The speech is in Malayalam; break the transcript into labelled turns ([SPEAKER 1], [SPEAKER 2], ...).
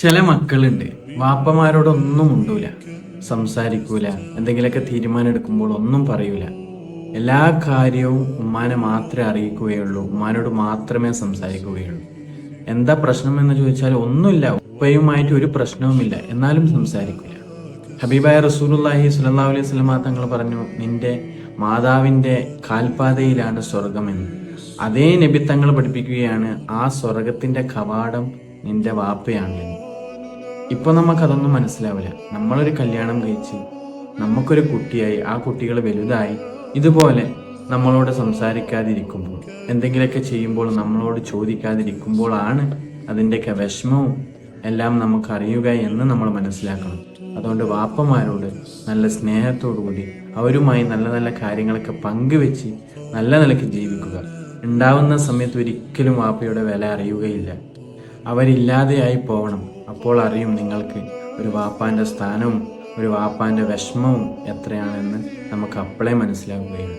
[SPEAKER 1] ചില മക്കളുണ്ട് വാപ്പമാരോടൊന്നും ഉണ്ടൂല, സംസാരിക്കൂല, എന്തെങ്കിലുമൊക്കെ തീരുമാനം എടുക്കുമ്പോൾ ഒന്നും പറയൂല. എല്ലാ കാര്യവും ഉമ്മാനെ മാത്രമേ അറിയിക്കുകയുള്ളൂ, ഉമ്മാനോട് മാത്രമേ സംസാരിക്കുകയുള്ളൂ. എന്താ പ്രശ്നം എന്ന് ചോദിച്ചാൽ ഒന്നുമില്ല, ഉപ്പയുമായിട്ട് ഒരു പ്രശ്നവുമില്ല, എന്നാലും സംസാരിക്കില്ല. ഹബീബായ റസൂലുള്ളാഹി സ്വല്ലല്ലാഹു അലൈഹി വസല്ലമ തങ്ങൾ പറഞ്ഞു, നിന്റെ മാതാവിൻ്റെ കാൽപാതയിലാണ് സ്വർഗമെന്ന്. അതേ നബി തങ്ങൾ പഠിപ്പിക്കുകയാണ്, ആ സ്വർഗത്തിൻ്റെ കവാടം നിന്റെ വാപ്പയാണ് എന്ന്. ഇപ്പോൾ നമുക്കതൊന്നും മനസ്സിലാവില്ല. നമ്മളൊരു കല്യാണം കഴിച്ച് നമുക്കൊരു കുട്ടിയായി, ആ കുട്ടികൾ വലുതായി, ഇതുപോലെ നമ്മളോട് സംസാരിക്കാതിരിക്കുമ്പോൾ, എന്തെങ്കിലുമൊക്കെ ചെയ്യുമ്പോൾ നമ്മളോട് ചോദിക്കാതിരിക്കുമ്പോഴാണ് അതിൻ്റെയൊക്കെ വിഷമവും എല്ലാം നമുക്ക് അറിയുക എന്ന് നമ്മൾ മനസ്സിലാക്കണം. അതുകൊണ്ട് വാപ്പമാരോട് നല്ല സ്നേഹത്തോടു കൂടി അവരുമായി നല്ല നല്ല കാര്യങ്ങളൊക്കെ പങ്കുവെച്ച് നല്ല നിലയ്ക്ക് ജീവിക്കുക. ഉണ്ടാവുന്ന സമയത്ത് ഒരിക്കലും വാപ്പയുടെ വില അറിയുകയില്ല. അവരില്ലാതെയായി പോകണം. അപ്പോൾ അറിയും നിങ്ങൾക്ക് ഒരു വാപ്പാൻ്റെ സ്ഥാനവും ഒരു വാപ്പാൻ്റെ വിഷമവും എത്രയാണെന്ന് നമുക്ക് അപ്പോഴേ മനസ്സിലാവുകയുള്ളൂ.